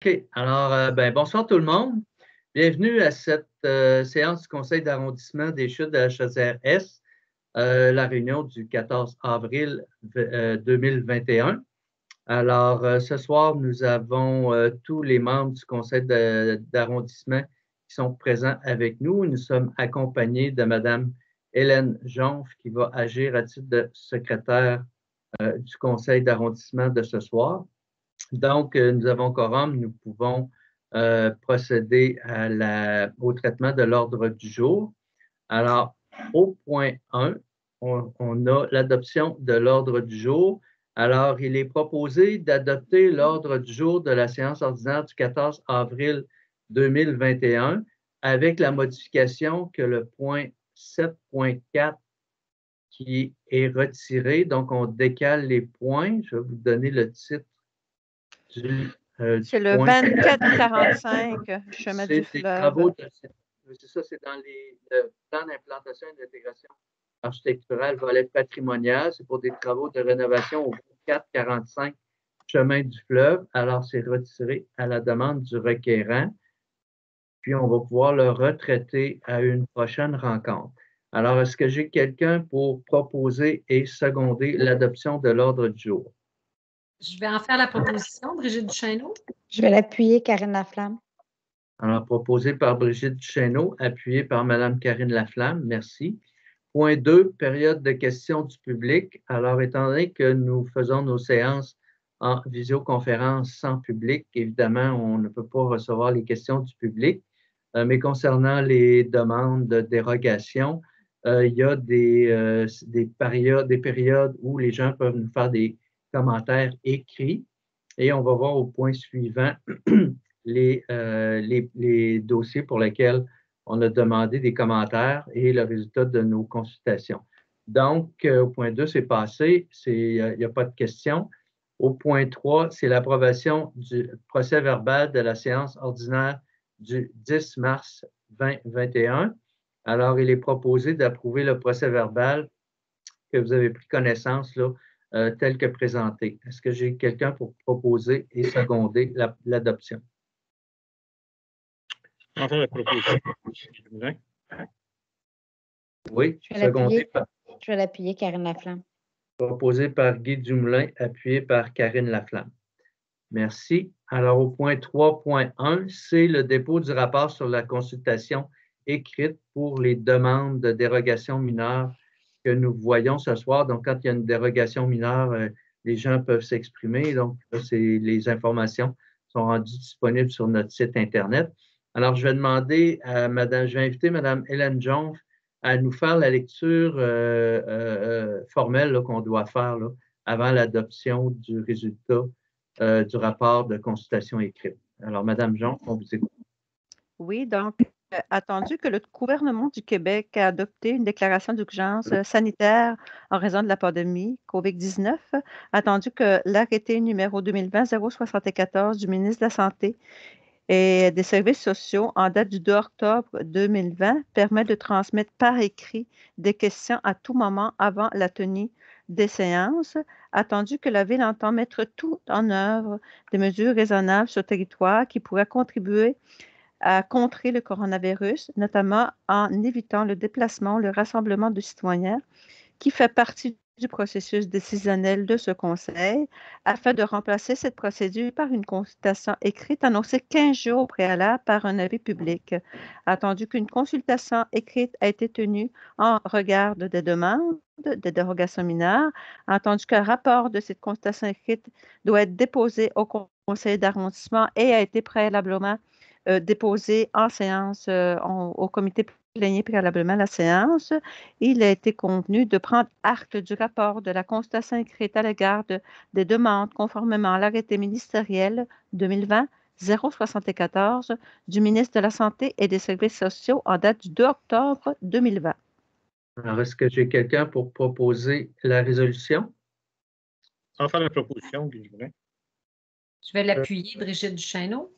OK. Alors, bonsoir tout le monde. Bienvenue à cette séance du Conseil d'arrondissement des Chutes de la Chaudière-Est, la réunion du 14 avril 2021. Alors, ce soir, nous avons tous les membres du Conseil d'arrondissement qui sont présents avec nous. Nous sommes accompagnés de Mme Hélène Jonf, qui va agir à titre de secrétaire du Conseil d'arrondissement de ce soir. Donc, nous avons quorum, nous pouvons procéder au traitement de l'ordre du jour. Alors, au point 1, on a l'adoption de l'ordre du jour. Alors, il est proposé d'adopter l'ordre du jour de la séance ordinaire du 14 avril 2021 avec la modification que le point 7.4 qui est retiré. Donc, on décale les points. Je vais vous donner le titre c'est le 2445 chemin du fleuve. C'est ça, c'est dans le plan d'implantation et d'intégration architecturale volet patrimonial. C'est pour des travaux de rénovation au 445 chemin du fleuve. Alors, c'est retiré à la demande du requérant. Puis, on va pouvoir le retraiter à une prochaine rencontre. Alors, est-ce que j'ai quelqu'un pour proposer et seconder l'adoption de l'ordre du jour? Je vais en faire la proposition, Brigitte Duchesneau. Je vais l'appuyer, Karine Laflamme. Alors, proposé par Brigitte Duchesneau, appuyé par Mme Karine Laflamme. Merci. Point 2, période de questions du public. Alors, étant donné que nous faisons nos séances en visioconférence sans public, évidemment, on ne peut pas recevoir les questions du public. Mais concernant les demandes de dérogation, il y a des périodes où les gens peuvent nous faire des commentaires écrits. Et on va voir au point suivant les dossiers pour lesquels on a demandé des commentaires et le résultat de nos consultations. Donc, au point 2, c'est passé, il n'y a pas de questions. Au point 3, c'est l'approbation du procès verbal de la séance ordinaire du 10 mars 2021. Alors, il est proposé d'approuver le procès verbal que vous avez pris connaissance là, tel que présenté. Est-ce que j'ai quelqu'un pour proposer et seconder l'adoption? Enfin, la proposition. Oui, secondé par... Je vais l'appuyer, Karine Laflamme. Proposé par Guy Dumoulin, appuyé par Karine Laflamme. Merci. Alors, au point 3.1, c'est le dépôt du rapport sur la consultation écrite pour les demandes de dérogation mineure que nous voyons ce soir. Donc, quand il y a une dérogation mineure, les gens peuvent s'exprimer. Donc, là, les informations sont rendues disponibles sur notre site Internet. Alors, je vais inviter Mme Hélène Jonf à nous faire la lecture formelle qu'on doit faire là, avant l'adoption du résultat du rapport de consultation écrite. Alors, Mme Jonf, on vous écoute. Oui, donc, attendu que le gouvernement du Québec a adopté une déclaration d'urgence sanitaire en raison de la pandémie COVID-19, attendu que l'arrêté numéro 2020-074 du ministre de la Santé et des services sociaux en date du 2 octobre 2020 permet de transmettre par écrit des questions à tout moment avant la tenue des séances, attendu que la Ville entend mettre tout en œuvre des mesures raisonnables sur le territoire qui pourraient contribuer à contrer le coronavirus, notamment en évitant le déplacement, le rassemblement de citoyens, qui fait partie du processus décisionnel de ce Conseil, afin de remplacer cette procédure par une consultation écrite annoncée 15 jours au préalable par un avis public. Attendu qu'une consultation écrite a été tenue en regard des demandes de dérogation mineure, attendu qu'un rapport de cette consultation écrite doit être déposé au Conseil d'arrondissement et a été préalablement déposé en séance au comité plénier préalablement à la séance, il a été convenu de prendre acte du rapport de la consultation écrite à l'égard des demandes conformément à l'arrêté ministériel 2020-074 du ministre de la Santé et des Services sociaux en date du 2 octobre 2020. Alors, est-ce que j'ai quelqu'un pour proposer la résolution? Enfin, la proposition, Guy Dumoulin. Je vais l'appuyer, Brigitte Duchesneau.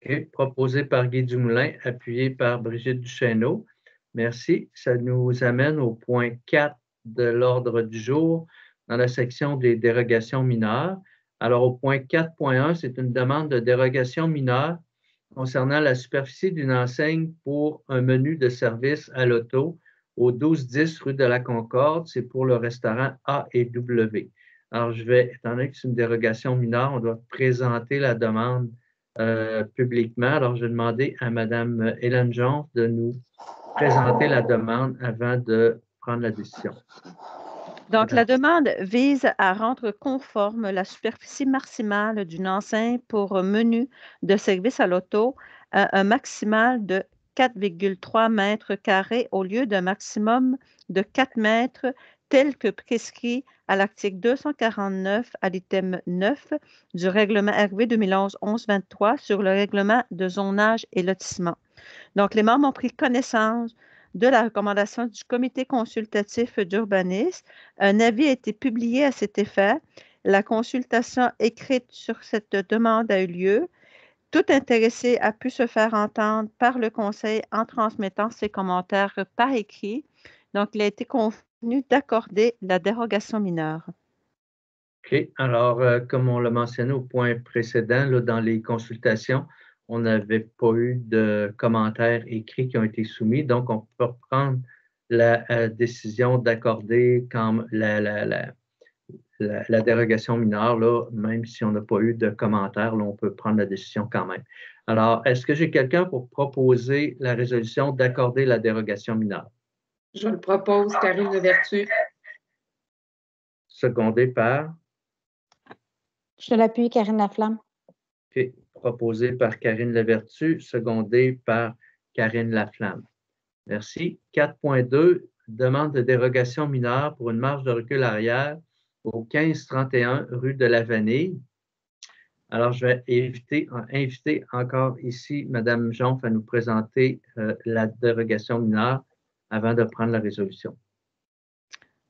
Okay. Proposé par Guy Dumoulin, appuyé par Brigitte Duchesneau. Merci. Ça nous amène au point 4 de l'ordre du jour dans la section des dérogations mineures. Alors, au point 4.1, c'est une demande de dérogation mineure concernant la superficie d'une enseigne pour un menu de service à l'auto au 1210 rue de la Concorde. C'est pour le restaurant A et W. Alors, étant donné que c'est une dérogation mineure, on doit présenter la demande publiquement. Alors, je vais demander à Mme Hélène Jonf de nous présenter la demande avant de prendre la décision. Donc, la demande vise à rendre conforme la superficie maximale d'une enseigne pour un menu de service à l'auto à un maximal de 4,3 mètres carrés au lieu d'un maximum de 4 mètres tel que prescrit à l'article 249 à l'item 9 du règlement RV 2011-1123 sur le règlement de zonage et lotissement. Donc, les membres ont pris connaissance de la recommandation du comité consultatif d'urbanisme. Un avis a été publié à cet effet. La consultation écrite sur cette demande a eu lieu. Tout intéressé a pu se faire entendre par le conseil en transmettant ses commentaires par écrit. Donc, il a été convenu d'accorder la dérogation mineure. OK. Alors, comme on l'a mentionné au point précédent, là, dans les consultations, on n'avait pas eu de commentaires écrits qui ont été soumis, donc on peut prendre la décision d'accorder la dérogation mineure, là, même si on n'a pas eu de commentaires, là, on peut prendre la décision quand même. Alors, est-ce que j'ai quelqu'un pour proposer la résolution d'accorder la dérogation mineure? Je le propose, Karine Levertu. Secondé par? Je l'appuie, Karine Laflamme. OK. Proposé par Karine Levertu, secondé par Karine Laflamme. Merci. 4.2, demande de dérogation mineure pour une marge de recul arrière au 1531 rue de la Vanille. Alors, je vais inviter encore ici Mme Jonf à nous présenter la dérogation mineure avant de prendre la résolution.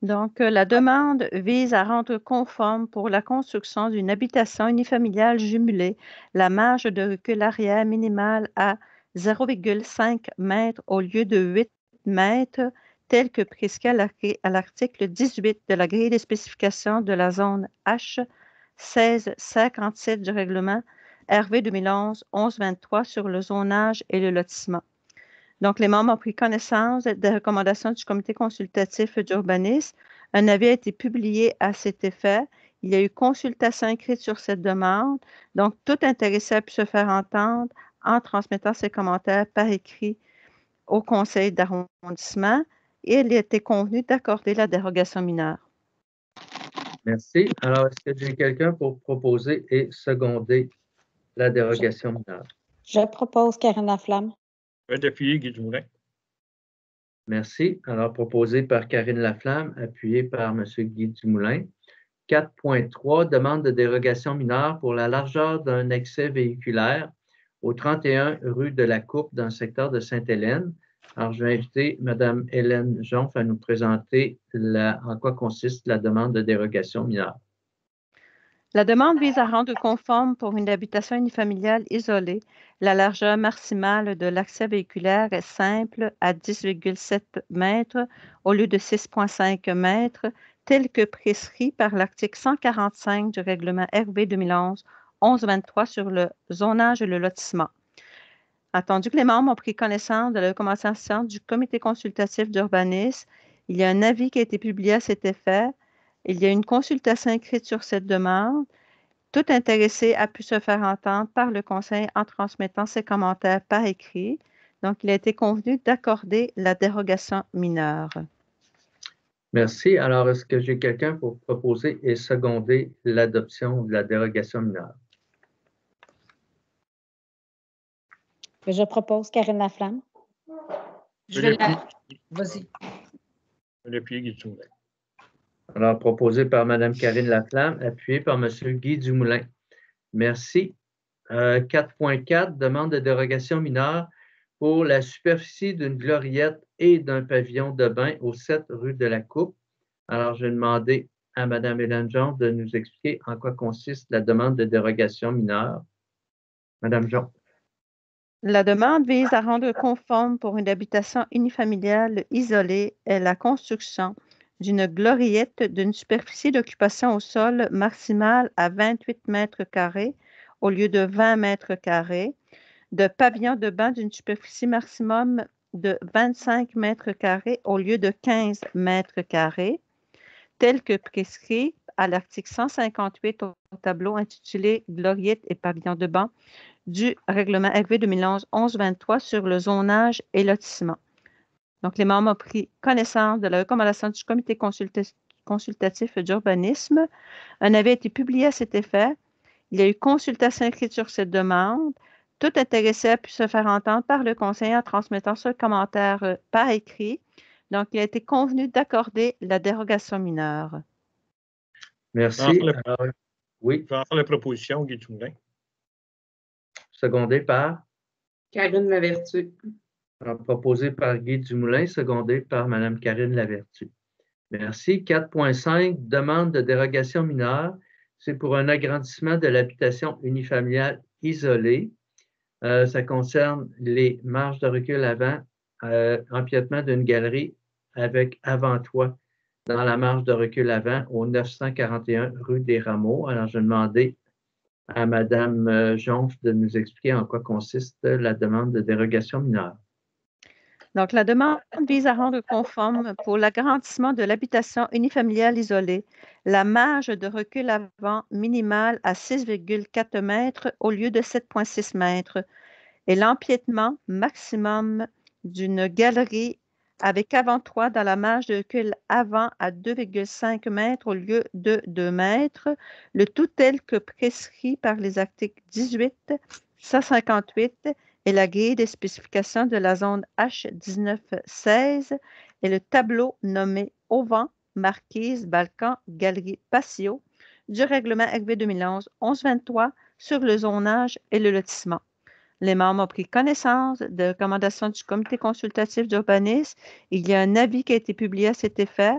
Donc, la demande vise à rendre conforme pour la construction d'une habitation unifamiliale jumelée la marge de recul arrière minimale à 0,5 mètres au lieu de 8 mètres, tel que prescrit à l'article 18 de la grille des spécifications de la zone H 1657 du règlement RV 2011-1123 sur le zonage et le lotissement. Donc, les membres ont pris connaissance des recommandations du comité consultatif d'urbanisme. Un avis a été publié à cet effet. Il y a eu consultation écrite sur cette demande. Donc, tout intéressé a pu se faire entendre en transmettant ses commentaires par écrit au conseil d'arrondissement et il a été convenu d'accorder la dérogation mineure. Merci. Alors, est-ce que j'ai quelqu'un pour proposer et seconder la dérogation mineure? Je propose, Karine Laflamme. Je vais appuyer Guy Dumoulin. Merci. Alors, proposé par Karine Laflamme, appuyé par M. Guy Dumoulin. 4.3, demande de dérogation mineure pour la largeur d'un accès véhiculaire au 31 rue de la Coupe dans le secteur de Sainte-Hélène. Alors, je vais inviter Mme Hélène Jonf à nous présenter en quoi consiste la demande de dérogation mineure. La demande vise à rendre conforme pour une habitation unifamiliale isolée. La largeur maximale de l'accès véhiculaire est simple à 10,7 mètres au lieu de 6,5 mètres, tel que prescrit par l'article 145 du règlement RV 2011-1123 sur le zonage et le lotissement. Attendu que les membres ont pris connaissance de la recommandation du comité consultatif d'urbanisme, il y a un avis qui a été publié à cet effet. Il y a une consultation écrite sur cette demande. Tout intéressé a pu se faire entendre par le conseil en transmettant ses commentaires par écrit. Donc, il a été convenu d'accorder la dérogation mineure. Merci. Alors, est-ce que j'ai quelqu'un pour proposer et seconder l'adoption de la dérogation mineure? Je propose, Karine Laflamme. Je vais la... Vas-y. Je vais appuyer Guy Dumoulin. Alors, proposé par Mme Karine Laflamme, appuyé par M. Guy Dumoulin. Merci. 4.4, demande de dérogation mineure pour la superficie d'une gloriette et d'un pavillon de bain au 7 rue de la Coupe. Alors, je vais demander à Mme Hélène Jonf de nous expliquer en quoi consiste la demande de dérogation mineure. Mme Jonf. La demande vise à rendre conforme pour une habitation unifamiliale isolée la construction d'une gloriette d'une superficie d'occupation au sol maximale à 28 mètres carrés au lieu de 20 mètres carrés, de pavillon de banc d'une superficie maximum de 25 mètres carrés au lieu de 15 mètres carrés, tel que prescrit à l'article 158 au tableau intitulé Gloriette et pavillon de banc du règlement RV 2011-1123 sur le zonage et lotissement. Donc, les membres ont pris connaissance de la recommandation du comité consultatif d'urbanisme. Un avis a été publié à cet effet. Il y a eu consultation écrite sur cette demande. Tout intéressé a pu se faire entendre par le conseiller en transmettant ce commentaire par écrit. Donc, il a été convenu d'accorder la dérogation mineure. Merci. Je Oui, vais en faire la proposition, Guy Dumoulin. secondé par, Karine Lavertu. proposé par Guy Dumoulin, secondé par Mme Karine Lavertu. Merci. 4.5, demande de dérogation mineure. C'est pour un agrandissement de l'habitation unifamiliale isolée. Ça concerne les marges de recul avant, empiètement d'une galerie avec avant-toit dans la marge de recul avant au 941 rue des Rameaux. Alors, je vais demander à Mme Jonf de nous expliquer en quoi consiste la demande de dérogation mineure. Donc, la demande vise à rendre conforme pour l'agrandissement de l'habitation unifamiliale isolée la marge de recul avant minimale à 6,4 mètres au lieu de 7,6 mètres et l'empiètement maximum d'une galerie avec avant-toit dans la marge de recul avant à 2,5 mètres au lieu de 2 mètres, le tout tel que prescrit par les articles 18, 158 et la grille des spécifications de la zone H1916 et le tableau nommé Auvent, Marquise, Balcon, Galerie, Patio du règlement RV 2011-1123 sur le zonage et le lotissement. Les membres ont pris connaissance de recommandations du comité consultatif d'urbanisme. Il y a un avis qui a été publié à cet effet.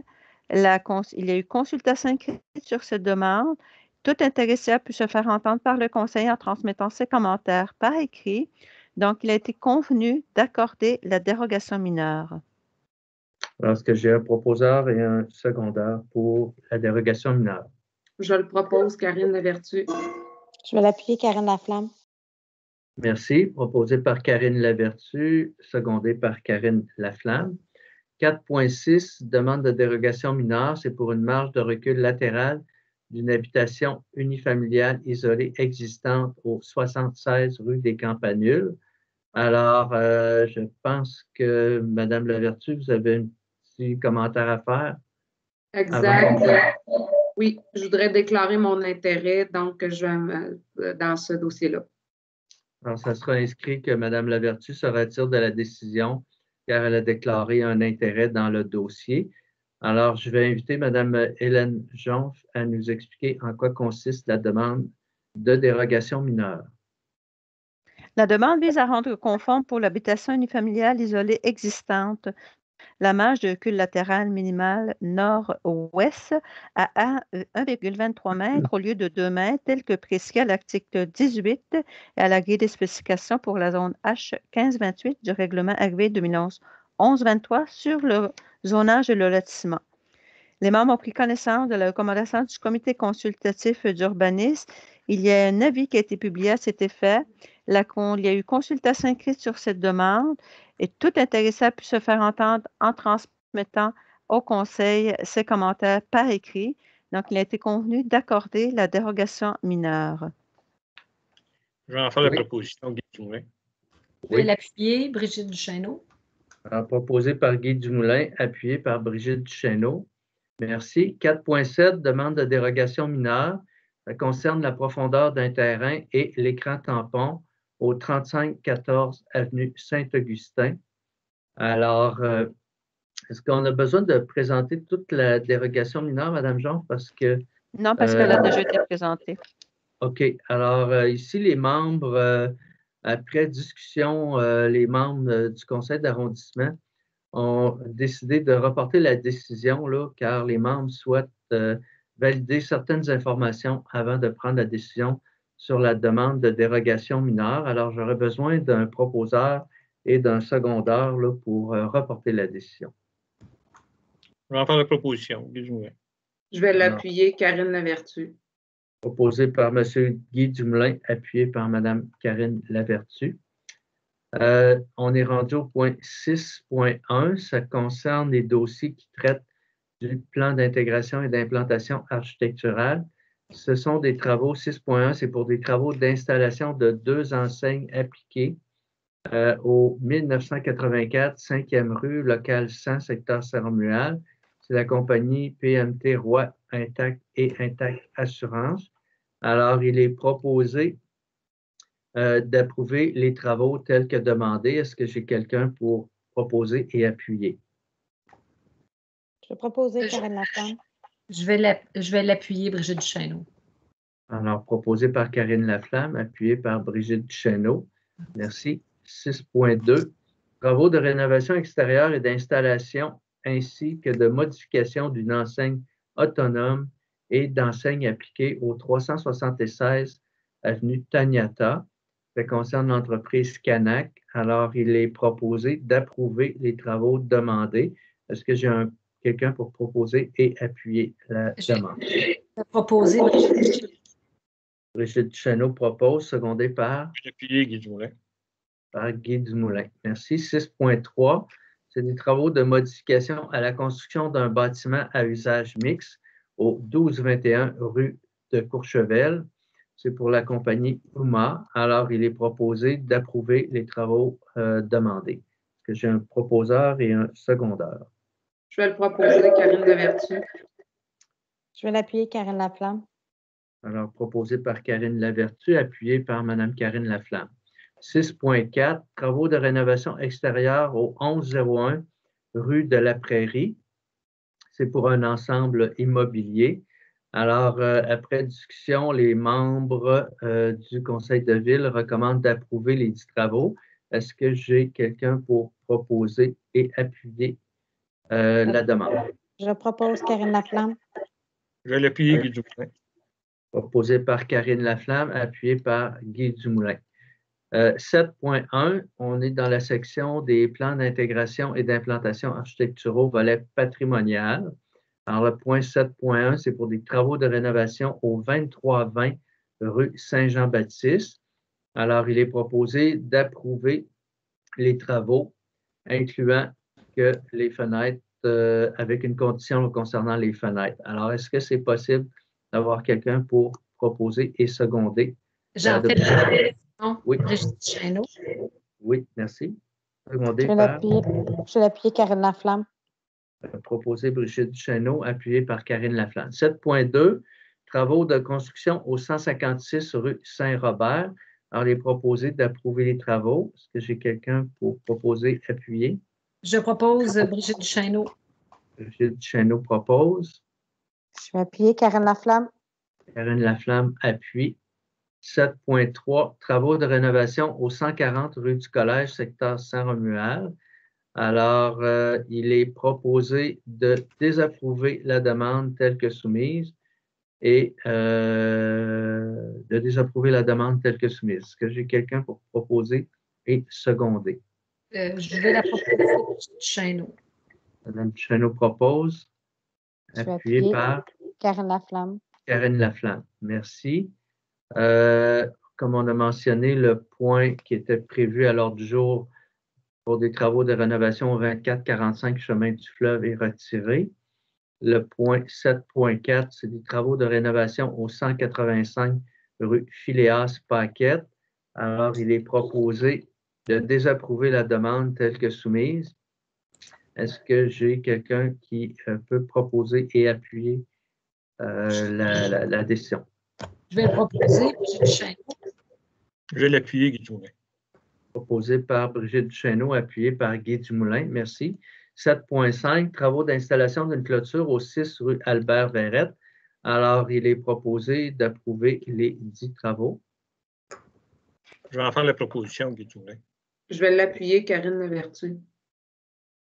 Il y a eu consultation écrite sur cette demande. Tout intéressé a pu se faire entendre par le conseiller en transmettant ses commentaires par écrit. Donc, il a été convenu d'accorder la dérogation mineure. Est-ce que j'ai un proposeur et un secondaire pour la dérogation mineure? Je le propose, Karine Lavertu. Je vais l'appuyer, Karine Laflamme. Merci. Proposé par Karine Lavertu, secondé par Karine Laflamme. 4.6, demande de dérogation mineure, c'est pour une marge de recul latérale d'une habitation unifamiliale isolée existante au 76 rue des Campanules. Alors, je pense que Mme Lavertu, vous avez un petit commentaire à faire. Exact. Oui, je voudrais déclarer mon intérêt, donc je vais dans ce dossier-là. Alors, ça sera inscrit que Mme Lavertu se retire de la décision car elle a déclaré un intérêt dans le dossier. Alors, je vais inviter Mme Hélène Jonf à nous expliquer en quoi consiste la demande de dérogation mineure. La demande vise à rendre conforme pour l'habitation unifamiliale isolée existante la marge de recul latérale minimale nord-ouest à 1,23 mètres au lieu de 2 mètres, tel que prescrit à l'article 18 et à la grille des spécifications pour la zone H1528 du règlement RV 2011-1123 sur le zonage et le lotissement. Les membres ont pris connaissance de la recommandation du comité consultatif d'urbanisme. Il y a un avis qui a été publié à cet effet. Il y a eu consultation écrite sur cette demande et tout intéressé a pu se faire entendre en transmettant au conseil ses commentaires par écrit. Donc, il a été convenu d'accorder la dérogation mineure. Je vais en faire la proposition, Guy Dumoulin. Je vais l'appuyer, Brigitte Duchesneau. Alors, proposé par Guy Dumoulin, appuyé par Brigitte Duchesneau. Merci. 4.7, demande de dérogation mineure. Ça concerne la profondeur d'un terrain et l'écran tampon au 3514 avenue Saint-Augustin. Alors, est-ce qu'on a besoin de présenter toute la dérogation mineure, Mme Jean? Parce que. Non, parce qu'elle a déjà été présentée. OK. Alors, ici, les membres, après discussion, les membres du conseil d'arrondissement ont décidé de reporter la décision, là, car les membres souhaitent valider certaines informations avant de prendre la décision sur la demande de dérogation mineure. Alors, j'aurais besoin d'un proposeur et d'un secondaire là, pour reporter la décision. Je Je vais en faire la proposition. Guy Dumoulin. Je vais l'appuyer, Karine Lavertu. Proposé par M. Guy Dumoulin, appuyé par Mme Karine Lavertu. On est rendu au point 6.1. Ça concerne les dossiers qui traitent du plan d'intégration et d'implantation architecturale. Ce sont des travaux, 6.1, c'est pour des travaux d'installation de 2 enseignes appliquées au 1984, 5e rue, local 100, secteur Saint-Romuald. C'est la compagnie PMT Roy Intact et Intact Assurance. Alors, il est proposé d'approuver les travaux tels que demandés. Est-ce que j'ai quelqu'un pour proposer et appuyer? Je vais proposer Karine Laflamme. Je vais l'appuyer, Brigitte Duchesneau. Alors, proposé par Karine Laflamme, appuyé par Brigitte Duchesneau. Merci. 6.2. Travaux de rénovation extérieure et d'installation ainsi que de modification d'une enseigne autonome et d'enseigne appliquée au 376 avenue Taniata. Ça concerne l'entreprise Canac. Alors, il est proposé d'approuver les travaux demandés. Est-ce que j'ai quelqu'un pour proposer et appuyer la demande? Je vais proposer Brigitte Duchesneau. Brigitte Duchesneau propose, secondé par? Je vais appuyer Guy Dumoulin. Par Guy Dumoulin. Merci. 6.3, c'est des travaux de modification à la construction d'un bâtiment à usage mixte au 1221 rue de Courchevel. C'est pour la compagnie UMA. Alors, il est proposé d'approuver les travaux demandés. Est-ce que j'ai un proposeur et un secondeur? Je vais le proposer, Karine Lavertu. Je vais l'appuyer, Karine Laflamme. Alors, proposé par Karine Lavertu, appuyé par Mme Karine Laflamme. 6.4, travaux de rénovation extérieure au 1101 rue de la Prairie. C'est pour un ensemble immobilier. Alors, après discussion, les membres du conseil de ville recommandent d'approuver les 10 travaux. Est-ce que j'ai quelqu'un pour proposer et appuyer la demande? Je propose Karine Laflamme. Je vais l'appuyer Guy Dumoulin. Proposé par Karine Laflamme, appuyé par Guy Dumoulin. 7.1, on est dans la section des plans d'intégration et d'implantation architecturaux, volet patrimonial. Alors, le point 7.1, c'est pour des travaux de rénovation au 2320 rue Saint-Jean-Baptiste. Alors, il est proposé d'approuver les travaux, incluant que les fenêtres, avec une condition concernant les fenêtres. Alors, est-ce que c'est possible d'avoir quelqu'un pour proposer et seconder? J'en fais la proposition, Oui. Brigitte Duchesneau. Oui, merci. Je Secondé vais par? l'appuyer, Karine Laflamme. Proposé Brigitte Duchesneau, appuyé par Karine Laflamme. 7.2, travaux de construction au 156 rue Saint-Robert. Alors, il est proposé d'approuver les travaux. Est-ce que j'ai quelqu'un pour proposer, appuyer? Je propose Brigitte Duchesneau. Brigitte Duchesneau propose. Je vais appuyer, Karine Laflamme. Karine Laflamme appuie. 7.3, travaux de rénovation au 140 rue du Collège, secteur Saint-Romuald. Alors, il est proposé de désapprouver la demande telle que soumise et de désapprouver la demande telle que soumise. Est-ce que j'ai quelqu'un pour proposer et seconder? Je vais la proposer Brigitte Duchesneau. Mme Duchesneau propose, Je vais appuyé appuyer par Karine Laflamme. Karine Laflamme. Merci. Comme on a mentionné, le point qui était prévu à l'ordre du jour pour des travaux de rénovation au 2445 chemin du fleuve est retiré. Le point 7.4, c'est des travaux de rénovation au 185 rue Phileas Paquette. Alors, il est proposé de désapprouver la demande telle que soumise. Est-ce que j'ai quelqu'un qui peut proposer et appuyer la décision? Je vais le proposer Brigitte Duchesneau. Je vais l'appuyer Guy Dumoulin. Proposé par Brigitte Duchesneau, appuyé par Guy Dumoulin. Merci. 7.5, travaux d'installation d'une clôture au 6 rue Albert Verrette. Alors, il est proposé d'approuver les 10 travaux. Je vais en faire la proposition Guy Dumoulin. Je vais l'appuyer, Karine Lavertu.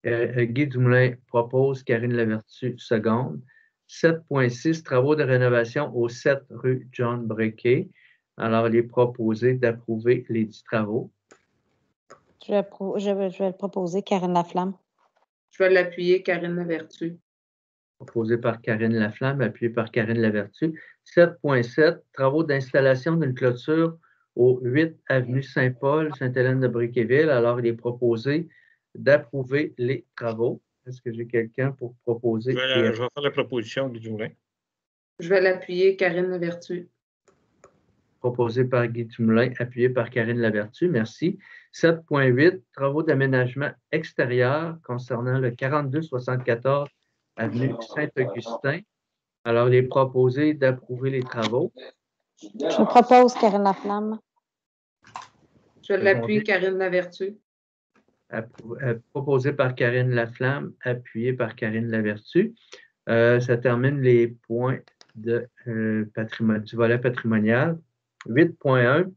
Guy Dumoulin propose, Karine Lavertu seconde. 7.6, travaux de rénovation au 7 rue John Brequet. Alors, il est proposé d'approuver les 10 travaux. Je vais le proposer, Karine Laflamme. Je vais l'appuyer, Karine Lavertu. proposé par Karine Laflamme, appuyé par Karine Lavertu. 7.7, travaux d'installation d'une clôture au 8 avenue Saint-Paul, Sainte-Hélène-de-Bréquéville. Alors, il est proposé d'approuver les travaux. Est-ce que j'ai quelqu'un pour proposer? Je vais faire la proposition, Guy Dumoulin. Je vais l'appuyer, Karine Lavertu. Proposé par Guy Dumoulin, appuyé par Karine Lavertu. Merci. 7.8, travaux d'aménagement extérieur concernant le 4274 avenue Saint-Augustin. Alors, il est proposé d'approuver les travaux. Je propose Karine Laflamme. Je l'appuie, Karine Lavertu. Proposé par Karine Laflamme, appuyé par Karine Lavertu. Ça termine les points du volet patrimonial. 8.1,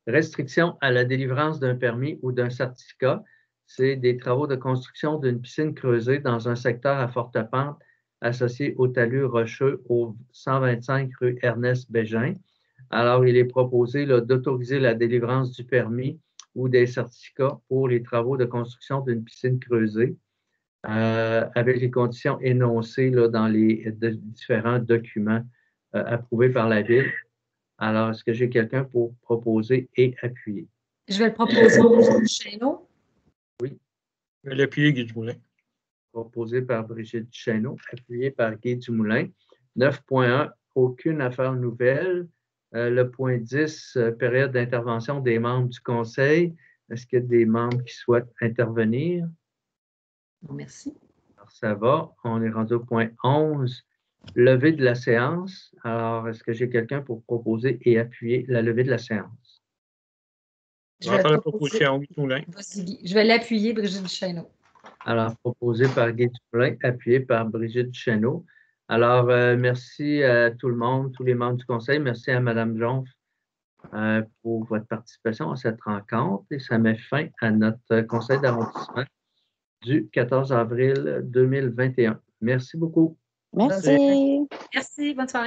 restriction à la délivrance d'un permis ou d'un certificat. C'est des travaux de construction d'une piscine creusée dans un secteur à forte pente associé au talus rocheux au 125 rue Ernest Bégin. Alors, il est proposé d'autoriser la délivrance du permis ou des certificats pour les travaux de construction d'une piscine creusée avec les conditions énoncées dans les différents documents approuvés par la Ville. Alors, est-ce que j'ai quelqu'un pour proposer et appuyer? Je vais le proposer, Brigitte Duchesneau. Oui. Je vais l'appuyer, Guy Dumoulin. Proposé par Brigitte Duchesneau, appuyé par Guy Dumoulin. 9.1, aucune affaire nouvelle. Le point 10, période d'intervention des membres du Conseil. Est-ce qu'il y a des membres qui souhaitent intervenir? Non, merci. Alors, ça va. On est rendu au point 11, levée de la séance. Alors, est-ce que j'ai quelqu'un pour proposer et appuyer la levée de la séance? Je vais faire la proposition, Guy Dumoulin. Vas-y, Guy. Je vais l'appuyer, Brigitte Duchesneau. Alors, proposé par Guy Dumoulin, appuyé par Brigitte Duchesneau. Alors, merci à tout le monde, tous les membres du Conseil. Merci à Mme Jonf pour votre participation à cette rencontre. Et ça met fin à notre Conseil d'arrondissement du 14 avril 2021. Merci beaucoup. Merci. Merci, bonne soirée.